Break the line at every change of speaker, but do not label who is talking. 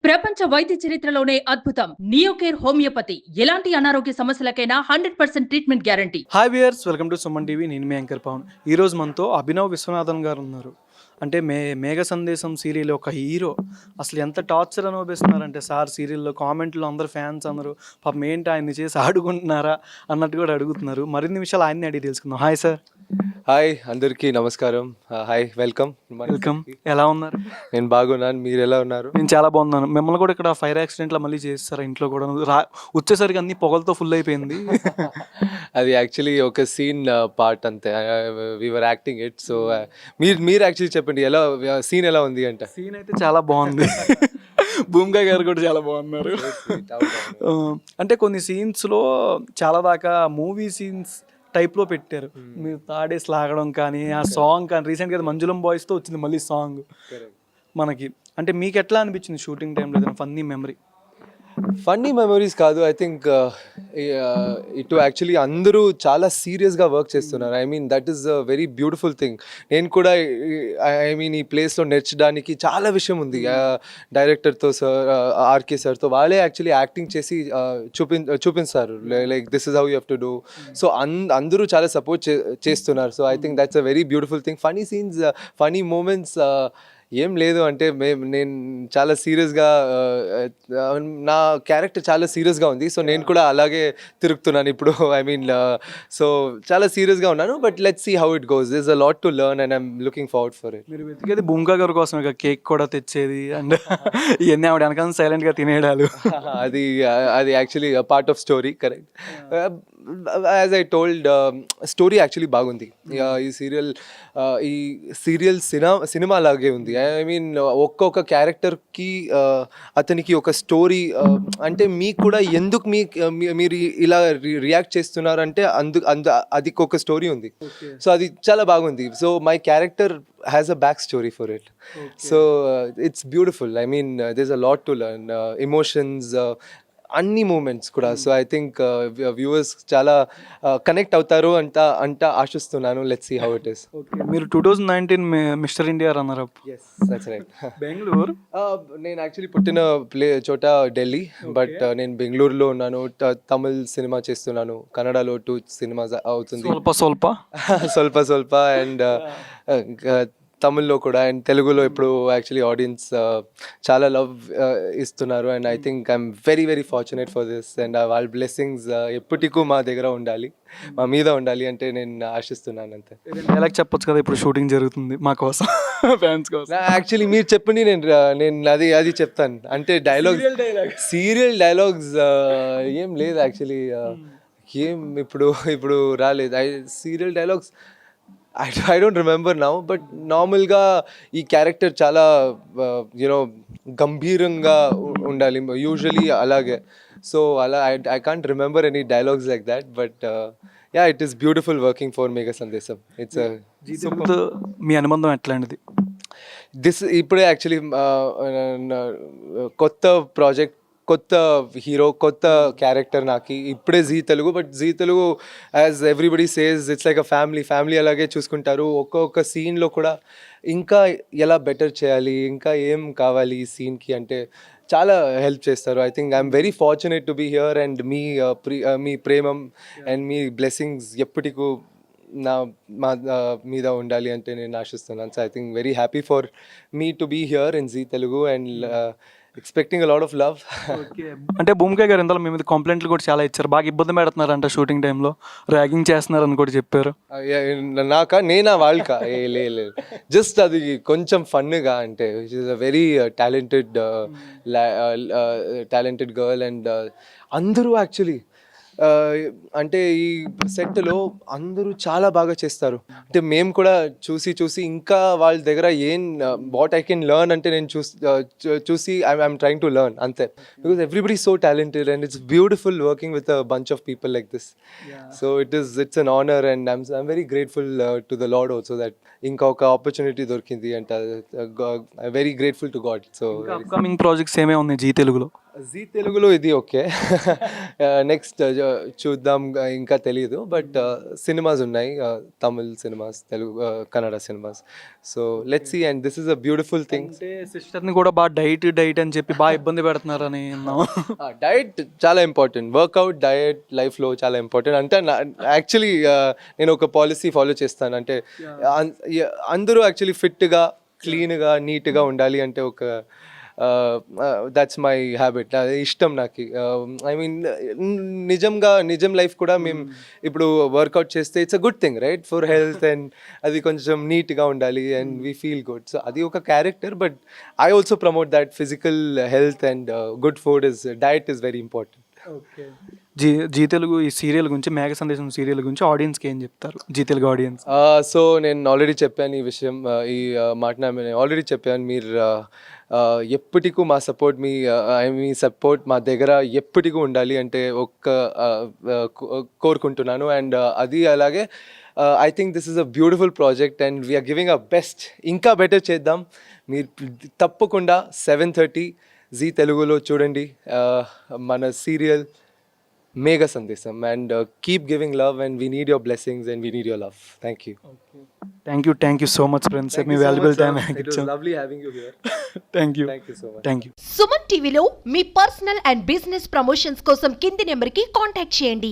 ప్రపంచ వైద్య చరిత్రలోనే అద్భుతం నియోకేర్ హోమియోపతి. ఎలాంటి అనారోగ్య సమస్యలకైనా 100% treatment guarantee.
Hi viewers, welcome to Suman TV. నేను మీ యాంకర్ పవన్. ఈరోజు మనతో అభినవ్ విశ్వనాథన్ గారు ఉన్నారు. అంటే మేఘ సందేశం సీరియల్ ఒక హీరో అసలు ఎంత టార్చర్ అనుభవిస్తున్నారంటే సార్ సీరియల్లో కామెంట్లు అందరు ఫ్యాన్స్ అందరూ పాపం ఏంటి ఆయన్ని చేసి ఆడుకుంటున్నారా అన్నట్టు కూడా అడుగుతున్నారు. మరిన్ని విషయాలు ఆయన్ని అడిగి తెలుసుకుందాం. Hi sir.
హాయ్ అందరికీ నమస్కారం. Hi welcome.
ఎలా ఉన్నారు?
నేను బాగున్నాను, మీరు ఎలా ఉన్నారు?
నేను చాలా బాగున్నాను. మిమ్మల్ని కూడా ఇక్కడ ఫైర్ యాక్సిడెంట్లో మళ్ళీ చేస్తారు ఇంట్లో కూడా వచ్చేసరికి అన్ని పొగలతో ఫుల్ అయిపోయింది.
అది యాక్చువల్లీ ఒక సీన్ పార్ట్ అంతే, వీఆర్ యాక్టింగ్ ఇట్. సో మీరు యాక్చువల్లీ చెప్పండి ఎలా సీన్ ఎలా ఉంది అంటే.
సీన్ అయితే చాలా బాగుంది. భూమికా గారు కూడా చాలా బాగున్నారు. అంటే కొన్ని సీన్స్లో చాలా దాకా మూవీ సీన్స్ టైప్లో పెట్టారు. మీరు తాడేసి లాగడం కానీ ఆ సాంగ్ కానీ రీసెంట్గా మంజులం బాయ్స్తో వచ్చింది మళ్ళీ సాంగ్ మనకి. అంటే మీకు ఎట్లా అనిపించింది షూటింగ్ టైంలో ఏదైనా ఫన్నీ మెమరీ?
ఫన్నీ మెమరీస్ కాదు, ఐ థింక్ ఇటు యాక్చువల్లీ అందరూ చాలా సీరియస్గా వర్క్ చేస్తున్నారు. I mean that is a very beautiful thing. నేను కూడా ఐ మీన్ ఈ ప్లేస్లో నేర్చడానికి చాలా విషయం ఉంది. డైరెక్టర్తో సార్, ఆర్కే సార్తో వాళ్ళే యాక్చువల్లీ యాక్టింగ్ చేసి చూపిస్తారు like this is how you have to do. So అందరూ చాలా సపోర్ట్ చేస్తున్నారు. So I think that's a very beautiful thing. Funny scenes, funny moments ఏం లేదు అంటే నేను చాలా సీరియస్గా, నా క్యారెక్టర్ చాలా సీరియస్గా ఉంది. సో నేను కూడా అలాగే తిరుగుతున్నాను ఇప్పుడు. ఐ మీన్ సో చాలా సీరియస్గా ఉన్నాను. But let's see how it goes. This a lot to learn and I'm looking forward for it.
మీరు వెతికేది భూమికా గారి కోసం ఇక కేక్ కూడా తెచ్చేది అండ్ ఇవన్నీ ఆవిడ వెనకాల సైలెంట్గా తినేయడాలు.
అది actually part of story, correct. As I told, story actually బాగుంది. ఈ సీరియల్ సినిమా లాగే ఉంది. ఐ మీన్ ఒక్కొక్క క్యారెక్టర్కి అతనికి ఒక స్టోరీ, అంటే మీకు కూడా ఎందుకు మీరు ఇలా రియాక్ట్ చేస్తున్నారు అంటే అది ఒక స్టోరీ ఉంది. సో అది చాలా బాగుంది. So my character has a back story for it. So it's beautiful. I mean there is a lot to learn, emotions, అన్ని మూమెంట్స్ కూడా. సో ఐ థింక్ వ్యూవర్స్ చాలా కనెక్ట్ అవుతారు అంట ఆశిస్తున్నాను. Let's see how it is.
మీరు 2019 mister India runner up.
Yes, that's right.
Bengaluru.
నేను యాక్చువల్లీ పుట్టిన చోట ఢిల్లీ, బట్ నేను బెంగళూరులో ఉన్నాను. తమిళ్ సినిమా చేస్తున్నాను, కన్నడలో 2 సినిమాస్ అవుతుంది, స్వల్ప అండ్ తమిళ్లో కూడా అండ్ తెలుగులో ఇప్పుడు యాక్చువల్లీ ఆడియన్స్ చాలా లవ్ ఇస్తున్నారు. And I think I'm very very fortunate for this. And వాళ్ళ బ్లెస్సింగ్స్ ఎప్పటికూ మా దగ్గర ఉండాలి, మా మీద ఉండాలి అంటే నేను ఆశిస్తున్నాను అంతే.
ఎలా చెప్పొచ్చు కదా, ఇప్పుడు షూటింగ్ జరుగుతుంది మా కోసం, ఫ్యాన్స్ కోసం.
యాక్చువల్లీ మీరు చెప్పండి, నేను అది చెప్తాను. అంటే సీరియల్ డైలాగ్స్ ఏం లేదు యాక్చువల్లీ, ఏం ఇప్పుడు రాలేదు serial dialogues. I don't remember now, but నార్మల్గా ఈ క్యారెక్టర్ చాలా యూనో గంభీరంగా ఉండాలి యూజువలీ అలాగే. సో అలా I can't remember any dialogues like that, but yeah, it is beautiful working for Megha Sandesam. It's a
మీ అనుబంధం ఎట్లాంటిది?
ఇప్పుడే యాక్చువల్లీ కొత్త ప్రాజెక్ట్, కొత్త హీరో, కొత్త క్యారెక్టర్ నాకు ఇప్పుడే Zee Telugu. But Zee Telugu as everybody says it's like a family అలాగే చూసుకుంటారు. ఒక్కొక్క సీన్లో కూడా ఇంకా ఎలా బెటర్ చేయాలి, ఇంకా ఏం కావాలి ఈ సీన్కి అంటే చాలా హెల్ప్ చేస్తారు. I think I'm very fortunate to be here. And మీ ప్రేమం అండ్ మీ బ్లెస్సింగ్స్ ఎప్పటికూ మా మీద ఉండాలి అంటే నేను ఆశిస్తున్నాను. So I think very happy for me to be here in Zee Telugu and expecting a lot of love.
అంటే భూమికా గారు ఇంతలో మీ మీద కంప్లైంట్లు కూడా చాలా ఇచ్చారు, బాగా ఇబ్బంది పెడుతున్నారంట షూటింగ్ టైంలో, ర్యాగింగ్ చేస్తున్నారని కూడా చెప్పారు.
నేనా వాళ్ళకా? లేదు, జస్ట్ అది కొంచెం ఫన్గా, అంటే which is a very talented girl. And అందరూ యాక్చువల్లీ అంటే ఈ సెట్లో అందరూ చాలా బాగా చేస్తారు. అంటే మేము కూడా చూసి ఇంకా వాళ్ళ దగ్గర ఏం వాట్ ఐ కెన్ లెర్న్ అంటే నేను చూసి ఐఎమ్ ట్రైంగ్ టు లెర్న్ అంతే. Because everybody so talented and it's beautiful working with a bunch of people like this. So it's an honour and I'm very grateful to the lord also that ఇంకా ఒక opportunity దొరికింది అంటే very grateful to God. So
upcoming projects ఏమే ఉన్నాయి G తెలుగులో?
G తెలుగులో ఇది okay. Next చూద్దాం, ఇంకా తెలియదు. బట్ సినిమాస్ ఉన్నాయి, Tamil cinemas, Telugu, Kannada cinemas. So let's see. And this is a beautiful thing.
అంటే సిస్టర్ని కూడా బాగా డైట్ అని చెప్పి బాగా ఇబ్బంది పెడుతున్నారని విన్నాం.
డయట్ చాలా ఇంపార్టెంట్. వర్కౌట్, డయట్ లైఫ్లో చాలా ఇంపార్టెంట్. అంటే యాక్చువల్లీ నేను ఒక పాలసీ ఫాలో చేస్తాను. అంటే అందరూ యాక్చువల్లీ ఫిట్గా, క్లీన్గా, నీట్గా ఉండాలి అంటే ఒక దట్స్ మై హ్యాబిట్. అది ఇష్టం నాకు. ఐ మీన్ నిజం లైఫ్ కూడా మేము ఇప్పుడు వర్కౌట్ చేస్తే it's a good thing, right, for health. And అది కొంచెం నీట్గా ఉండాలి and we feel good. So అది ఒక character. But I also promote that physical health and good food is, diet is very important.
Zee Telugu ఈ serial గురించి, మేఘ సందేశం serial గురించి ఆడియన్స్కి ఏం చెప్తారు, జీ తెలుగు ఆడియన్స్?
సో నేను ఆల్రెడీ చెప్పాను ఈ విషయం, ఈ మాట నేను ఆల్రెడీ చెప్పాను. మీరు ఎప్పటికూ మా సపోర్ట్, మీ సపోర్ట్ మా దగ్గర ఎప్పటికూ ఉండాలి అంటే కోరుకుంటున్నాను. అండ్ అది అలాగే I think this is a beautiful project and we're giving a best. ఇంకా బెటర్ చేద్దాం. మీరు తప్పకుండా 7:30 జీ తెలుగులో చూడండి మన సీరియల్ మేఘ సందేశం. And keep giving love and we need your blessings and we need your love.
Thank you so much friends, me valuable time.
Lovely having you here.
Thank you
so much.
Thank you.
Suman టీవీలో మీ personal and business promotions కోసం కింది నెంబర్కి contact చేయండి.